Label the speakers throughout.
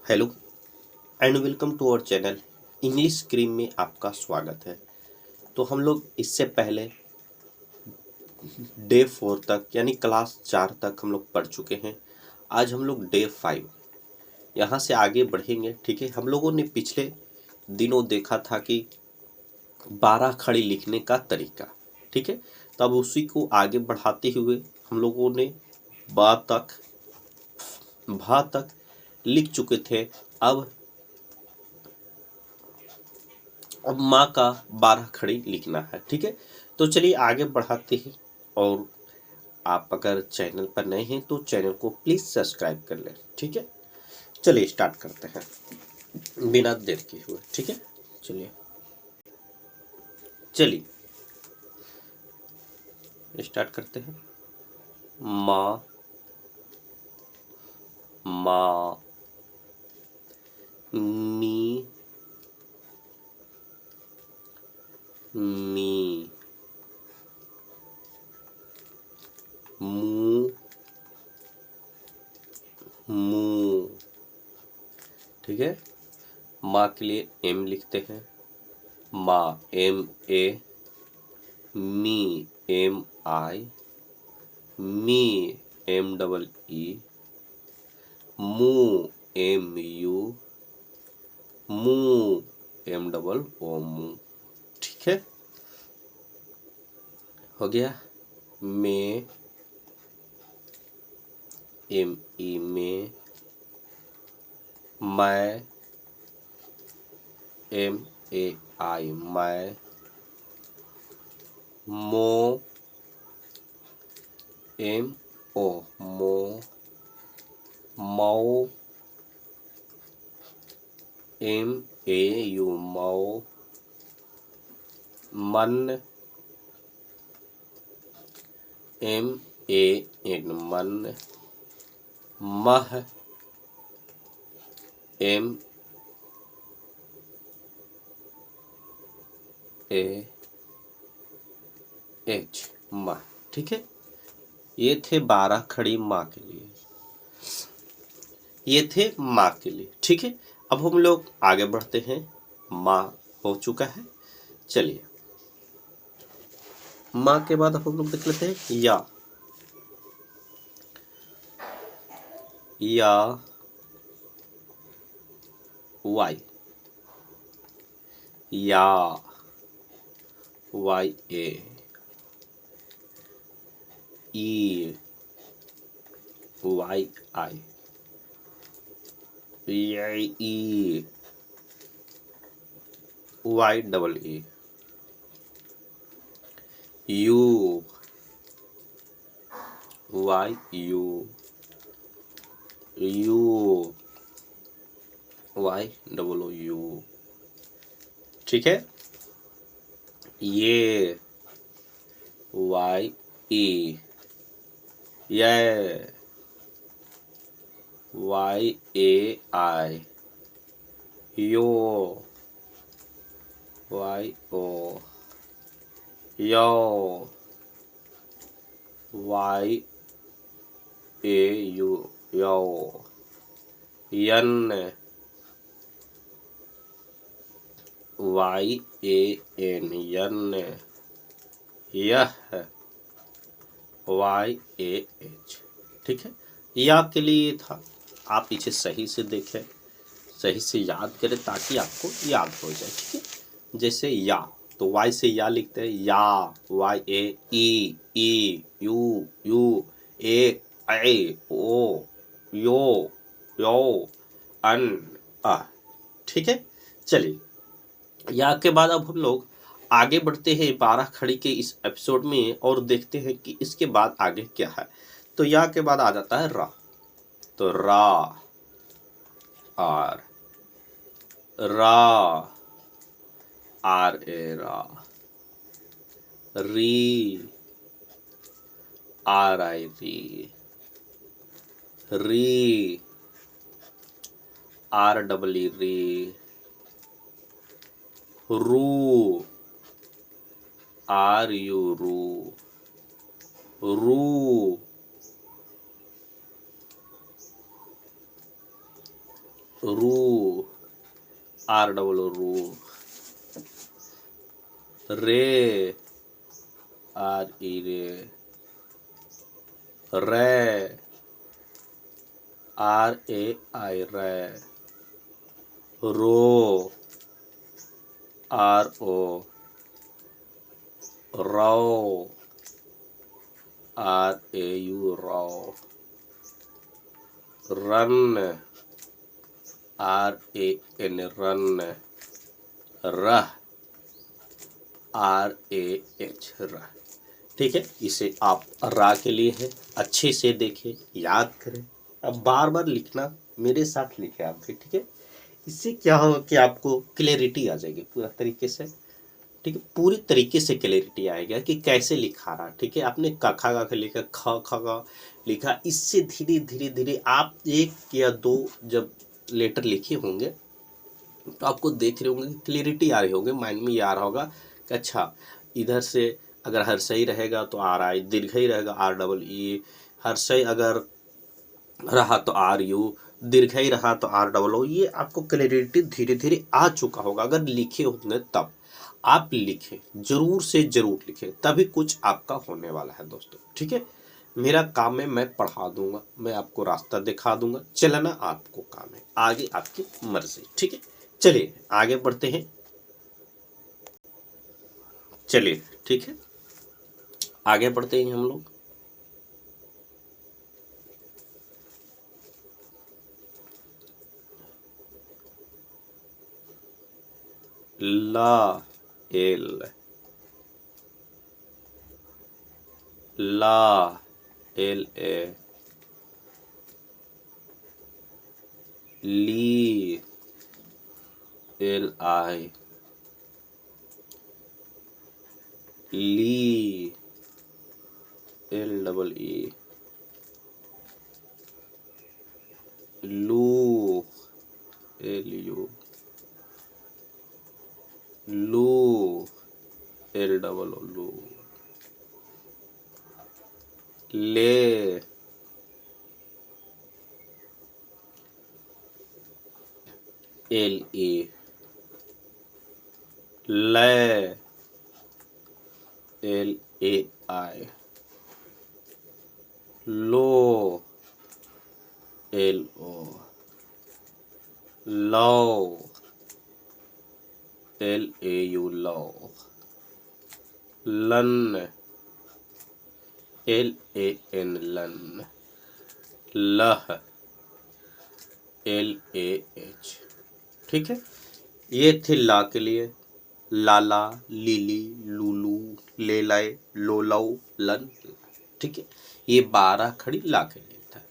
Speaker 1: Hello and welcome to our channel English scream में आपका स्वागत है। तो हम लोग इससे पहले डे 4 तक यानी क्लास 4 तक हम लोग पढ़ चुके हैं। आज हम लोग डे 5 यहाँ से आगे बढ़ेंगे। ठीक है, हम लोगों ने पिछले दिनों देखा था कि 12 खड़ी लिखने का तरीका। ठीक है, तब उसी को आगे बढ़ाते हुए हम लोगों ने बा तक भा तक लिख चुके थे। अब माँ का 12 खड़ी लिखना है। ठीक है, तो चलिए आगे बढ़ाते हैं। और आप अगर चैनल पर नए हैं तो चैनल को प्लीज़ सब्सक्राइब कर लें। ठीक है, चलिए स्टार्ट करते हैं बिना देर के हुए। ठीक है, चलिए चलिए स्टार्ट करते हैं। माँ माँ मी मी मू मू। ठीक है, माँ के लिए एम लिखते हैं। माँ एम ए, मी एम आई, मी एम डबल ई, मू एम यू, मू एम डबल ओ मू। ठीक है, हो गया। में एम ई में, मैं एम ए आई मैं, मो एम ओ मो, मऊ एम ए यू मऊ, मन एम ए एन मन, मह एम ए एच माँ। ठीक है, ये थे 12 खड़ी माँ के लिए, ये थे माँ के लिए। ठीक है, अब हम लोग आगे बढ़ते हैं। माँ हो चुका है। चलिए माँ के बाद अब हम लोग देख लेते हैं या वाई, या वाई ए, ई वाई आई, ई वाई डबल ई, यू वाई यू, यू वाई डबल ओ यू। ठीक है, ये वाई ई, ये वाई ए आई, यो वाई ओ, यो वाई ए यू यो, यन वाई ए एन यन, यह वाई ए एच। ठीक है, या के लिए था। आप इसे सही से देखें, सही से याद करें ताकि आपको याद हो जाए। ठीक है, जैसे या तो वाई से या लिखते हैं, या Y A you U A ओ यो यो अन आ। ठीक है, चलिए या के बाद अब हम लोग आगे बढ़ते हैं 12 खड़ी के इस एपिसोड में और देखते हैं कि इसके बाद आगे क्या है। तो या के बाद आ जाता है रा। तो रा आर, रा आर ए रा, री आर आई री, री आर डबल ई री, रू आर यू रू, रू रू, आर डबल रू, रे, आर ई रे, रे, आर ए आई रे, रो, आर ओ, रो, आर ए यू रो, रन, आर ए एन रन, रह, आर ए एच रह। ठीक है, इसे आप रा के लिए है, अच्छे से देखें, याद करें। अब बार बार लिखना, मेरे साथ लिखे आप भी। ठीक है, इससे क्या होगा कि आपको क्लैरिटी आ जाएगी पूरा तरीके से। ठीक है, पूरी तरीके से क्लैरिटी आएगा कि कैसे लिखा रहा। ठीक है, आपने क खा गा लिखा, ख ख गा लिखा, इससे धीरे धीरे धीरे आप एक या दो जब लेटर लिखे होंगे तो आपको देख रहे होंगे, क्लैरिटी आ रही होगी, माइंड में ये आ रहा होगा कि अच्छा इधर से अगर हर्षई रहेगा तो आर आई, दीर्घई रहेगा आर डबल ई, हर्षई अगर रहा तो आर यू, दीर्घई रहा तो आर डबल ओ। ये आपको क्लैरिटी धीरे धीरे आ चुका होगा। अगर लिखे होंगे तब आप लिखें, जरूर से जरूर लिखें, तभी कुछ आपका होने वाला है दोस्तों। ठीक है, मेरा काम है, मैं पढ़ा दूंगा, मैं आपको रास्ता दिखा दूंगा, चलना आपको काम है, आगे आपकी मर्जी। ठीक है, चलिए आगे बढ़ते हैं। चलिए ठीक है, आगे बढ़ते हैं हम लोग। ला, एल, ला, एल ए, ली, एल आई, ली, एल डबल ई, लू, एल यू, लू, एल डबल ओ लू, ले, एल ए, ले, एल ए आई, लो, एल ओ, लो, एल ए यू लो, लन, एल ए एन लन, लह, एल ए एच। ठीक है, ये थे ला के लिए, लाला, लीली, लूलू, लेलाए, लोलाऊ, लन। ठीक है, ये 12 खड़ी ला के लिए था।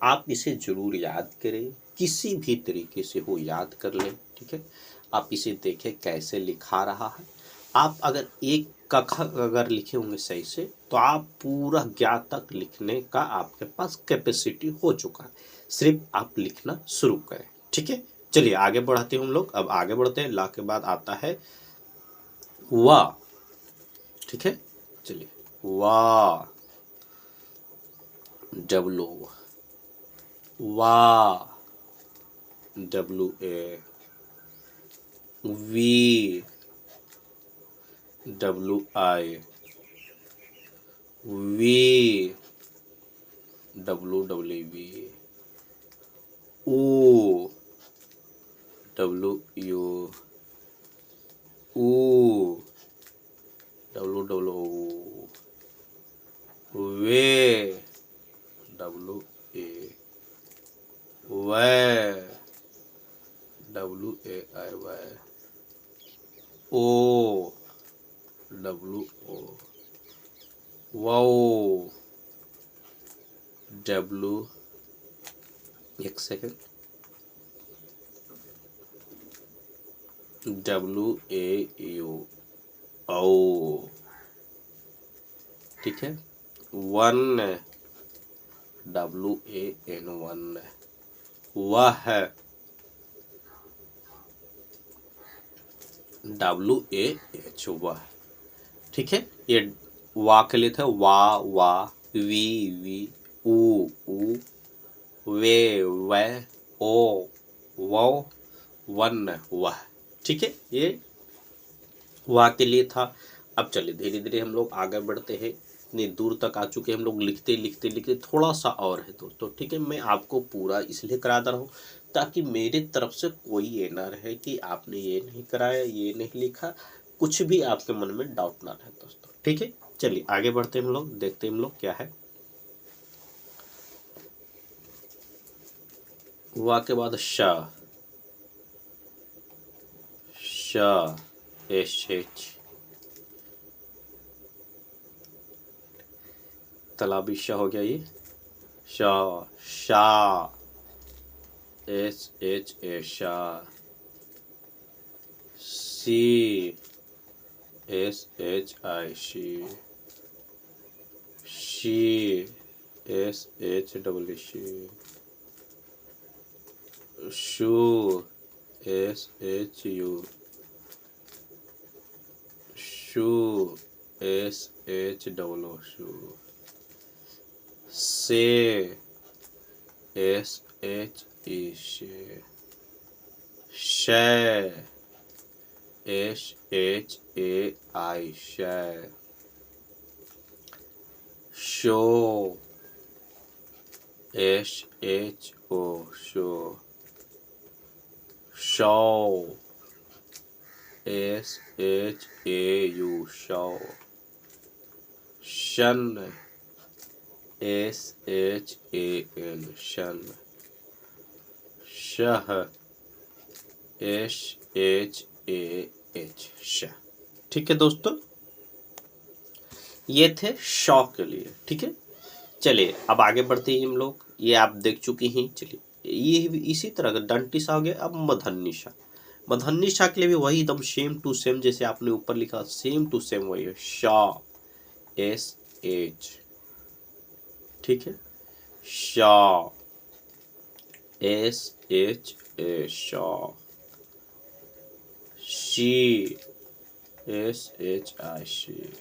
Speaker 1: आप इसे जरूर याद करें, किसी भी तरीके से हो याद कर लें। ठीक है, आप इसे देखें कैसे लिखा रहा है। आप अगर एक कख अगर लिखे होंगे सही से तो आप पूरा 11 तक लिखने का आपके पास कैपेसिटी हो चुका है, सिर्फ आप लिखना शुरू करें। ठीक है, चलिए आगे बढ़ाते हैं हम लोग। अब आगे बढ़ते हैं, ला के बाद आता है वाह। ठीक है, चलिए वाह, डब्लू, वाह, डब्लू ए, वी, डब्लू आई, वी, डब्लू डब्ल्यू वी, ओ, डब्लू यू, ओ, डब्लू डब्लू वे, डब्लू ए, वे, डब्लू ए आई वाई, ओ, डब्लू ओ, वाओ, डब्लू, एक सेकेंड, डब्लू ए यू, ओ। ठीक है, वन, डब्लू ए एन वन, वह, डब्लू ए एच वह। ठीक है, ये वा के लिए था, वा वा, वी वी, ऊ ऊ, वे वे, ओ वाव वन वह, ठीक है, ये वह के लिए था। अब चलिए धीरे धीरे हम लोग आगे बढ़ते हैं, इतनी दूर तक आ चुके हम लोग, लिखते लिखते लिखते थोड़ा सा और है दोस्तों, ठीक है। मैं आपको पूरा इसलिए करा दे रहा हूँ ताकि मेरे तरफ से कोई ये ना रहे कि आपने ये नहीं कराया, ये नहीं लिखा, कुछ भी आपके मन में डाउट ना रहे दोस्तों, ठीक है। चलिए आगे बढ़ते हैं हम लोग, देखते हैं हम लोग क्या है। वा के बाद शाह, शाह एच एच, तालाबी शाह हो गया ये, शाह, शाह एच एच ए शाह, सी एस एच आई शी, शी एस एच डब्ल्यू शी, शू एस एच यू, शू एस एच डब्ल्यू शू, से एस एच ई शे, शे एस एच ए आई शे, शो एस एच ओ शो, शो एस एच ए यू शो, शन एस एच ए एन शन, शह एस एच ए एच शाह, ठीक है दोस्तों, ये थे शौ के लिए, ठीक है। चलिए अब आगे बढ़ते हैं हम लोग, ये आप देख चुके हैं। चलिए ये भी इसी तरह का डंटी सा हो गया। अब मधन्नी शाह, मधन्नी शाह के लिए भी वही एकदम सेम टू सेम, जैसे आपने ऊपर लिखा सेम टू सेम वही है, शाह एस एच, ठीक है, शाह एस एच ए शाह, शी एस एच आई शी,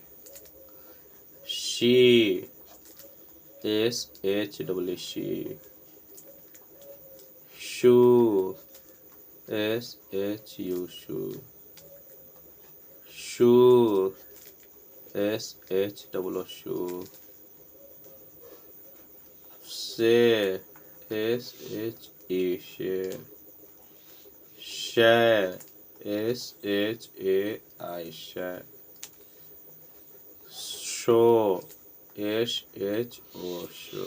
Speaker 1: शी एस एच डब्ल्यू शी, शू एस एच यू शू, शू एस एच डब्ल्यू शू, से एस एच ई शे, शे एस एच ए आई शे, शो एस एच ओ शो,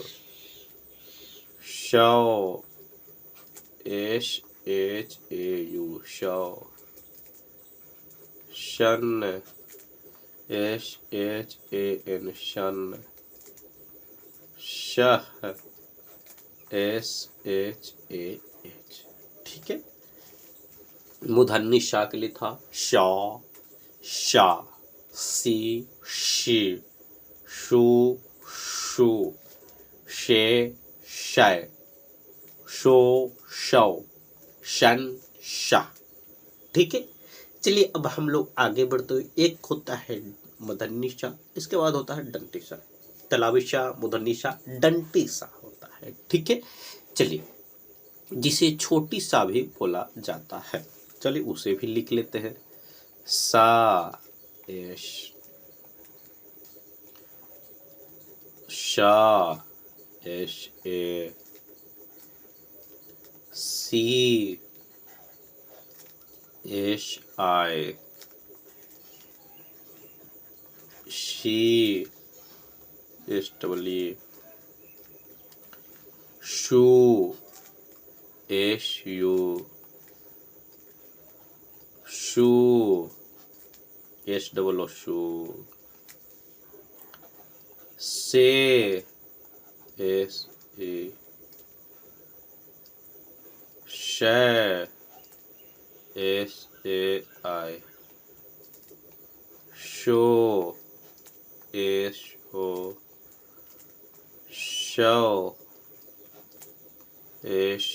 Speaker 1: शो एस एच ए यू शो, शन एस एच ए एन शन, शह एस एच ए एच, ठीक है। मूर्धन्य शाह के लिए था शा, शा, सी, शी, शू, शू, शे, शय, शो, शौ, शन, शाह, ठीक है। चलिए अब हम लोग आगे बढ़ते हुए, एक होता है मूर्धन्य शाह, इसके बाद होता है दंती शाह, तालाबी शाह, मूर्धन्य शाह, दंती शाह होता है, ठीक है। चलिए जिसे छोटी सा भी बोला जाता है, चलिए उसे भी लिख लेते हैं। सा एश, शा एश ए, सी एश आई, शी एस डब्ल्यू, शू एश यू, शू एस डब्ल्यू शू, से एस ए, शे एस ए आई, शो एस ओ, शो एस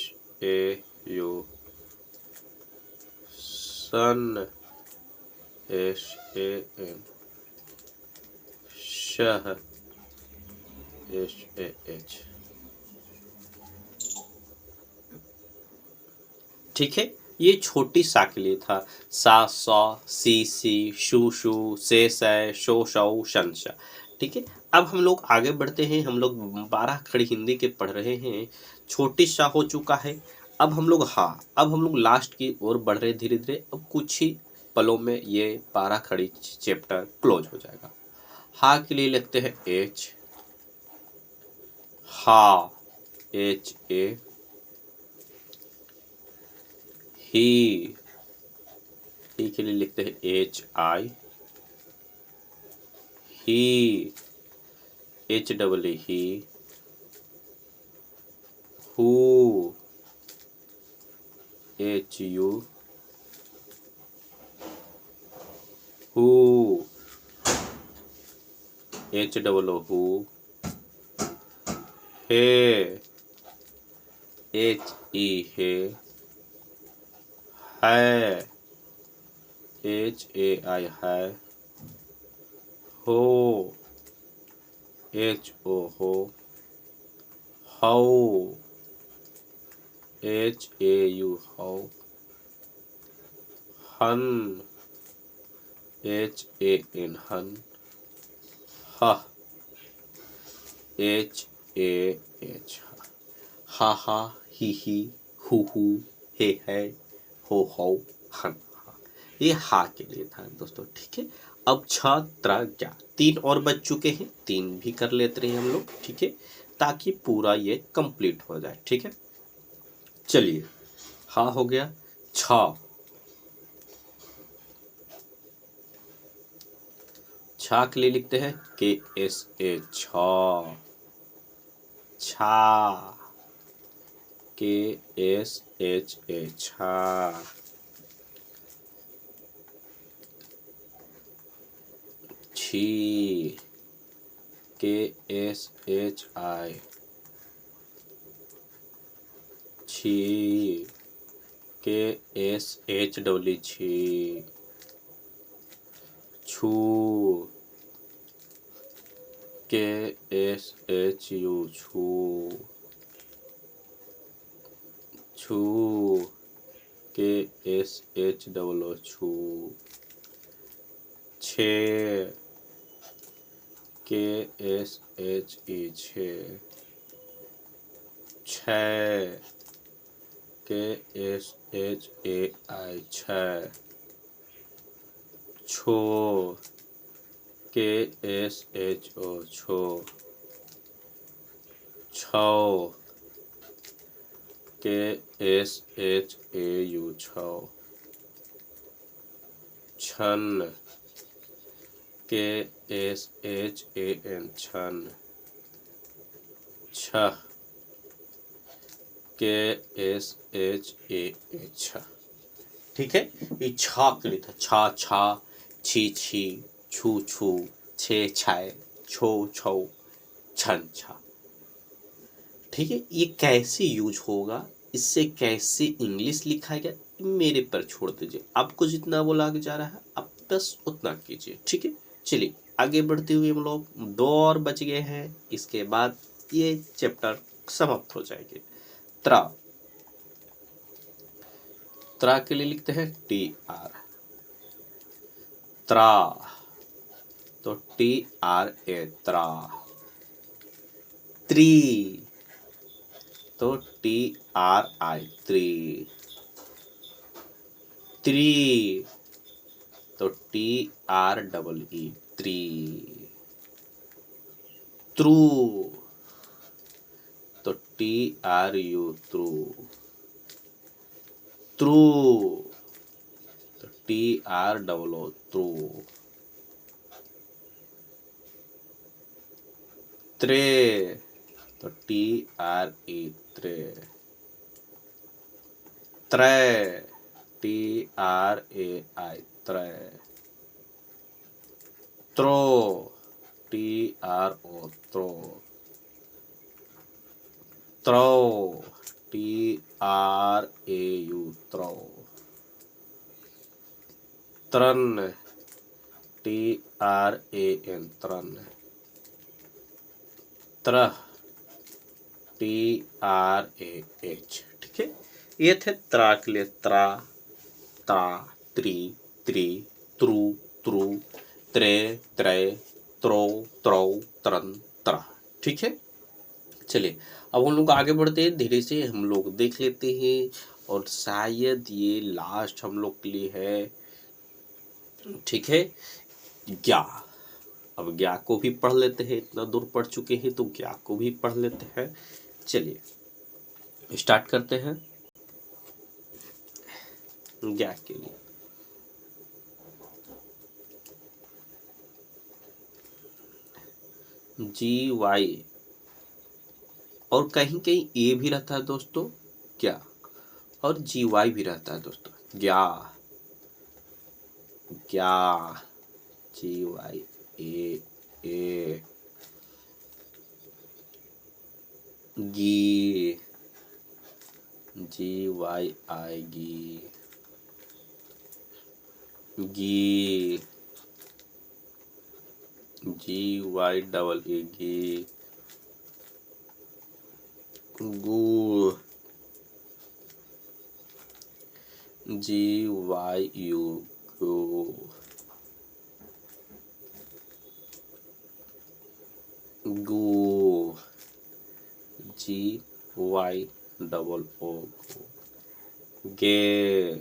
Speaker 1: ए यू, सन एस ए एन, शह एस ए एच, ठीक है, ये छोटी सा के लिए था। सा सौ, सी शू शू, से शो शौ शन श। ठीक है, अब हम लोग आगे बढ़ते हैं। हम लोग 12 अक्षरी हिंदी के पढ़ रहे हैं। छोटी सा हो चुका है। अब हम लोग अब हम लोग लास्ट की ओर बढ़ रहे धीरे धीरे। अब कुछ ही पलों में ये 12 अक्षरी चैप्टर क्लोज हो जाएगा। हा के लिए लिखते हैं एच, हा, एच ए। ही के लिए लिखते हैं एच आई, ही, एच डबल ही। हु, एच यू, हु, एच डबल ओ हु। हे, एच ई हे। है, एच ए आई है। हो, एच ओ हो। हौ, एच ए यू हौ। हन, एच ए एन हन। ह, एच ए एच हा, ही, हु, हे है, हो हौ, हन। ये हा के लिए था दोस्तों। ठीक है, अब छ त्र ज्ञ 3 और बच चुके हैं। 3 भी कर लेते हैं हम लोग। ठीक है, ताकि पूरा ये कंप्लीट हो जाए। ठीक है, चलिए, हा हो गया। छ, छा के लिए लिखते हैं के एस ए छ, छा, के एस एच ए छा। छी, के एस एच आई, छी, के एस एच डब्ल्यू छी। छू, के एस एच यू छू, छू, के एस एच डब्ल्यू छू। छे, के एस एच ई छे। छै, के एस एच ए आई छै। छो, के एस एच ओ छो। छौ, के एस एच ए यू छौ। छन, के एस एच ए एन छन। छह, के एस एच ए ए छ। ठीक है, ये छा के लिए था। छा छा, छी छी, छू छू, छे छाए, छो छौ, छन छा। ठीक है, ये कैसे यूज होगा, इससे कैसे इंग्लिश लिखा गया, मेरे पर छोड़ दीजिए। आपको जितना वो लाग जा रहा है आप बस उतना कीजिए। ठीक है, चलिए आगे बढ़ते हुए हम लोग 2 और बच गए हैं। इसके बाद ये चैप्टर समाप्त हो जाएंगे। त्रा, त्रा के लिए लिखते हैं टी आर, त्रा, तो टी आर ए त्रा। त्री, तो टी आर आई त्री। त्री, तो टी आर डबल ई त्री। त्रु, तो टी आर यू त्रु। त्रु, तो टी आर डबल ओ त्रु। त्रे, तो टी आर ई त्रे। त्रै, टी आर ए आई त्रै। त्रो, टी आर ओ त्रो। त्रो, टी आर ए यू त्रो। त्रन, टी आर ए एन त्रन। त्रह, टी आर ए एच। ठीक है, ये थे त्रा के लिए त्रा, ता, त्री, त्री, त्रु, त्रु, त्रे, त्रे, त्रो, त्रो, त्रन, त्रा। ठीक है, चलिए अब हम लोग आगे बढ़ते हैं, धीरे से हम लोग देख लेते हैं और शायद ये लास्ट हम लोग के लिए है। ठीक है, ज्ञा। अब ज्ञा को भी पढ़ लेते हैं, इतना दूर पढ़ चुके हैं तो ज्ञा को भी पढ़ लेते हैं। चलिए स्टार्ट करते हैं ज्ञा के लिए। जी वाई और कहीं कहीं ए भी रहता है दोस्तों, क्या, और जी वाई भी रहता है दोस्तों, ज्ञा, ज्ञा, जी वाई ए, गी, जी वाई आई गी, गी, जी वाई डबल ए गी, गू, जी वाई यू गू, गू, जी वाई डबल ओ, गे,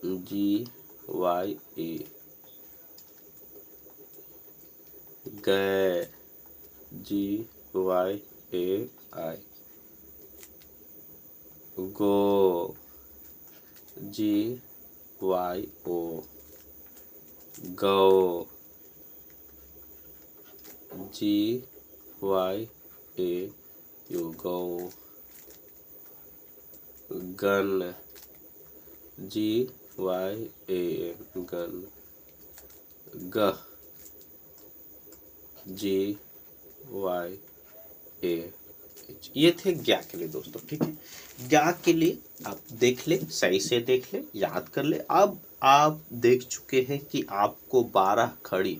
Speaker 1: जी वाई ए, गे, जी वाई ए आई, गो, जी वाई ओ, गो, जी वाई ए यू गो, गन, जी वाई ए गन, ग, जी वाई ए। ये थे ज्ञा के लिए दोस्तों। ठीक है, ज्ञा के लिए आप देख ले, सही से देख ले, याद कर ले। अब आप देख चुके हैं कि आपको 12 खड़ी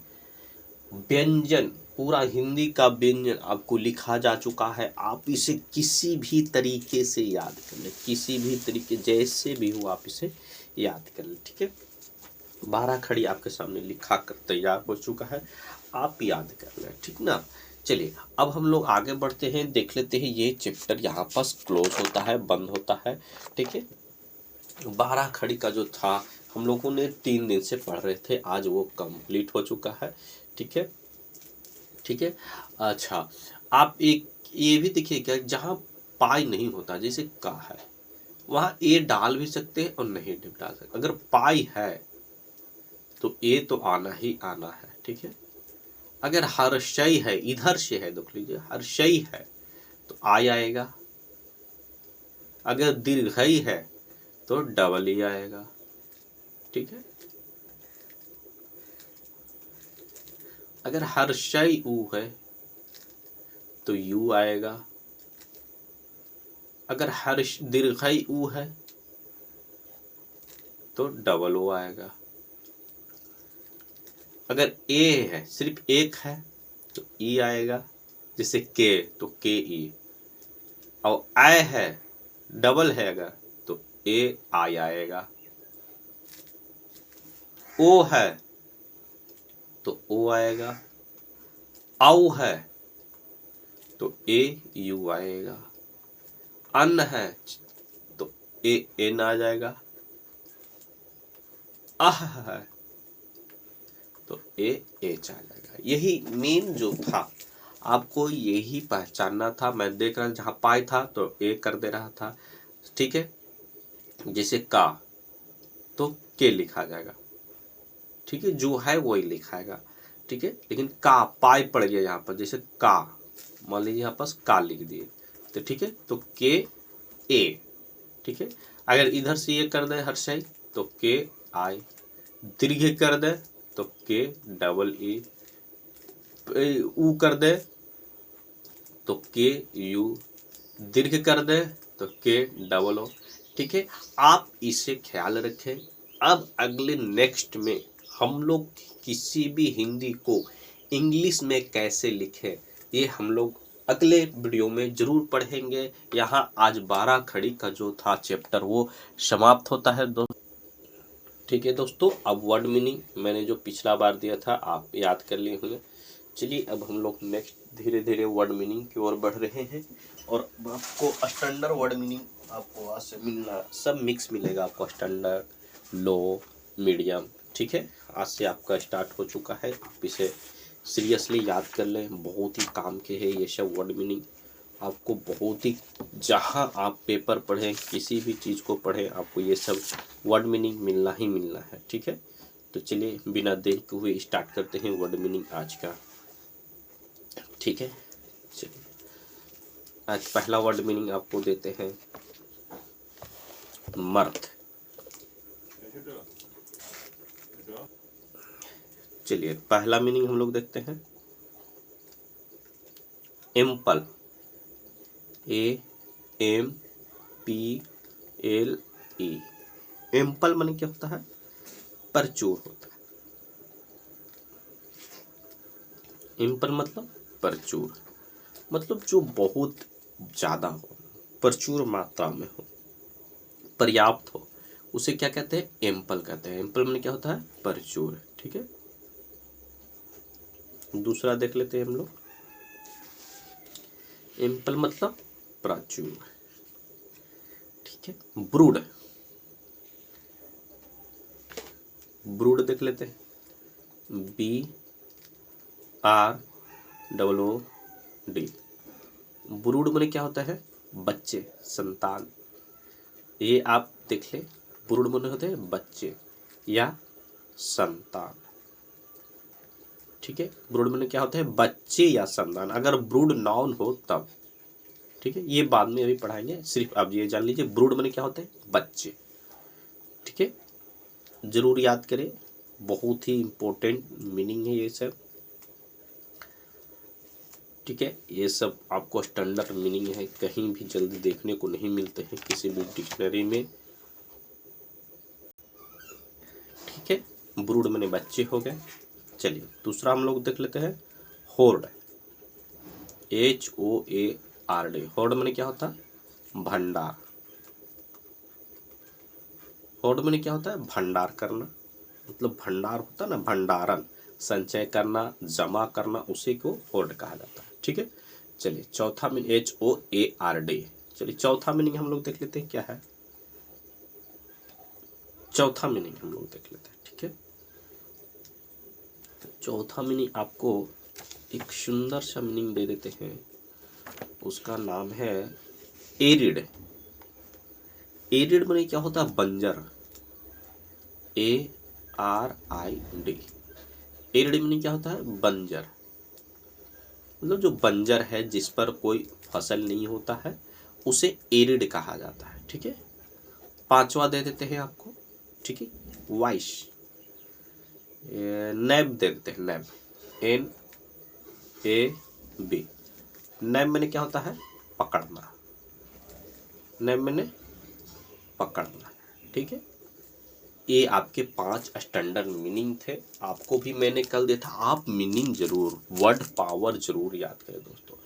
Speaker 1: व्यंजन, पूरा हिंदी का व्यंजन आपको लिखा जा चुका है। आप इसे किसी भी तरीके से याद कर ले, किसी भी तरीके, जैसे भी हो आप इसे याद कर ले। ठीक है, 12 खड़ी आपके सामने लिखा कर तैयार हो चुका है, आप याद कर लें। ठीक ना, चलिए अब हम लोग आगे बढ़ते हैं, देख लेते हैं ये चैप्टर यहाँ पर क्लोज होता है, बंद होता है। ठीक है, 12 खड़ी का जो था हम लोगों ने 3 दिन से पढ़ रहे थे, आज वो कंप्लीट हो चुका है। ठीक है, ठीक है, अच्छा आप एक ये भी देखिएगा, जहाँ पाई नहीं होता जैसे का है, वहाँ ए डाल भी सकते हैं और नहीं डाल सकते। अगर पाई है तो ए तो आना ही आना है। ठीक है, अगर हर्षई है, इधर से है, देख लीजिए हर्षई है तो आई आएगा। अगर दीर्घई है तो डबल ही आएगा। ठीक है, अगर हर्षई ऊ है तो यू आएगा। अगर हर्ष दीर्घई ऊ है तो डबल ओ आएगा। अगर ए है, सिर्फ एक है तो ई आएगा, जैसे के तो के ई। और आय है, डबल है अगर, तो ए आई आएगा। ओ है तो ओ आएगा। औ है तो ए यू आएगा। अन है तो ए एन आ जाएगा। अह है तो ए एच आ जाएगा। यही मेन जो था, आपको यही पहचानना था। मैं देख रहा जहाँ पाई था तो ए कर दे रहा था। ठीक है, जैसे का तो के लिखा जाएगा। ठीक है, जो है वही लिखाएगा। ठीक है, लेकिन का पाई पड़ गया यहाँ पर, जैसे का मान लीजिए यहाँ पर का लिख दिए तो ठीक है, तो के ए। ठीक है, अगर इधर से ये कर दे हर्षई तो के आई, दीर्घ कर दे तो के डबल ई, ऊ कर दे तो के यू, दीर्घ कर दे तो के डबल ओ। ठीक है, आप इसे ख्याल रखें। अब अगले नेक्स्ट में हम लोग किसी भी हिंदी को इंग्लिश में कैसे लिखें, ये हम लोग अगले वीडियो में जरूर पढ़ेंगे। यहाँ आज 12 खड़ी का जो था चैप्टर वो समाप्त होता है दोस्तों। ठीक है दोस्तों, अब वर्ड मीनिंग मैंने जो पिछला बार दिया था आप याद कर लिए होंगे। चलिए अब हम लोग नेक्स्ट धीरे धीरे वर्ड मीनिंग की ओर बढ़ रहे हैं और आपको स्टैंडर्ड वर्ड मीनिंग आपको आज से मिलना, सब मिक्स मिलेगा आपको, स्टैंडर्ड, लो, मीडियम। ठीक है, आज से आपका स्टार्ट हो चुका है, आप इसे सीरियसली याद कर लें, बहुत ही काम के है ये सब वर्ड मीनिंग। आपको बहुत ही, जहाँ आप पेपर पढ़ें, किसी भी चीज़ को पढ़ें, आपको ये सब वर्ड मीनिंग मिलना ही मिलना है। ठीक है, तो चलिए बिना देर के हुए स्टार्ट करते हैं वर्ड मीनिंग आज का। ठीक है, चलिए आज पहला वर्ड मीनिंग आपको देते हैं मर्द। चलिए पहला मीनिंग हम लोग देखते हैं एम्पल, AMPLE। एम्पल माने क्या होता है? प्रचुर होता है। एम्पल मतलब प्रचुर, मतलब जो बहुत ज्यादा हो, प्रचुर मात्रा में हो, पर्याप्त हो, उसे क्या कहते हैं? एम्पल कहते हैं। एम्पल माने क्या होता है? प्रचुर। ठीक है, दूसरा देख लेते हैं हम लोग। एम्पल मतलब प्रचुर। ठीक है, ब्रूड, ब्रूड देख लेते हैं, BROOD। ब्रूड माने क्या होता है? बच्चे, संतान। ये आप देख ले, ब्रूड माने होते हैं बच्चे या संतान। ठीक है, ब्रूड माने क्या होता है? बच्चे या संतान। अगर ब्रूड नाउन हो तब। ठीक है, ये बाद में अभी पढ़ाएंगे, सिर्फ आप ये जान लीजिए ब्रूड माने क्या होता है? बच्चे। ठीक है, जरूर याद करें, बहुत ही इम्पोर्टेंट मीनिंग है ये सब। ठीक है, ये सब आपको स्टैंडर्ड मीनिंग है, कहीं भी जल्दी देखने को नहीं मिलते हैं किसी भी डिक्शनरी में। ठीक है, ब्रूड माने बच्चे हो गए। चलिए दूसरा हम लोग देख लेते हैं होर्ड, HOARD। होर्ड माने क्या होता है? भंडार। होर्ड माने क्या होता है? भंडार करना, मतलब भंडार होता है ना, भंडारण, संचय करना, जमा करना, उसी को होर्ड कहा जाता है। ठीक है, चलिए चौथा मीनिंग HOARD। चलिए चौथा मीनिंग हम लोग देख लेते हैं क्या है। चौथा मीनिंग हम लोग देख लेते हैं। ठीक है, चौथा मीनिंग आपको एक सुंदर सा मीनिंग दे देते हैं, उसका नाम है एरिड। एरिड माने क्या होता है? बंजर, ARID। एरिड माने क्या होता है? बंजर, मतलब जो बंजर है, जिस पर कोई फसल नहीं होता है, उसे एरिड कहा जाता है। ठीक है, पांचवा दे देते हैं आपको। ठीक है, वाइश, नैब दे देते हैं, नैब, NAB। नैब मैंने क्या होता है? पकड़ना, नैब मैंने पकड़ना। ठीक है, ये आपके 5 स्टैंडर्ड मीनिंग थे। आपको भी मैंने कल दिया था, आप मीनिंग जरूर, वर्ड पावर जरूर याद करें दोस्तों।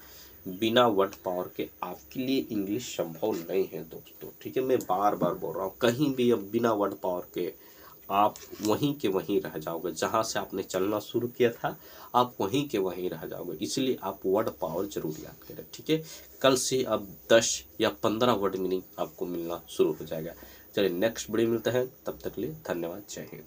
Speaker 1: बिना वर्ड पावर के आपके लिए इंग्लिश संभव नहीं है दोस्तों। ठीक है, मैं बार बार बोल रहा हूँ, कहीं भी अब बिना वर्ड पावर के आप वहीं के वहीं रह जाओगे, जहाँ से आपने चलना शुरू किया था आप वहीं के वहीं रह जाओगे। इसलिए आप वर्ड पावर जरूर याद करें। ठीक है, कल से अब 10 या 15 वर्ड मीनिंग आपको मिलना शुरू हो जाएगा। चलिए नेक्स्ट वीडियो मिलते हैं, तब तक के लिए धन्यवाद, जय हिंद।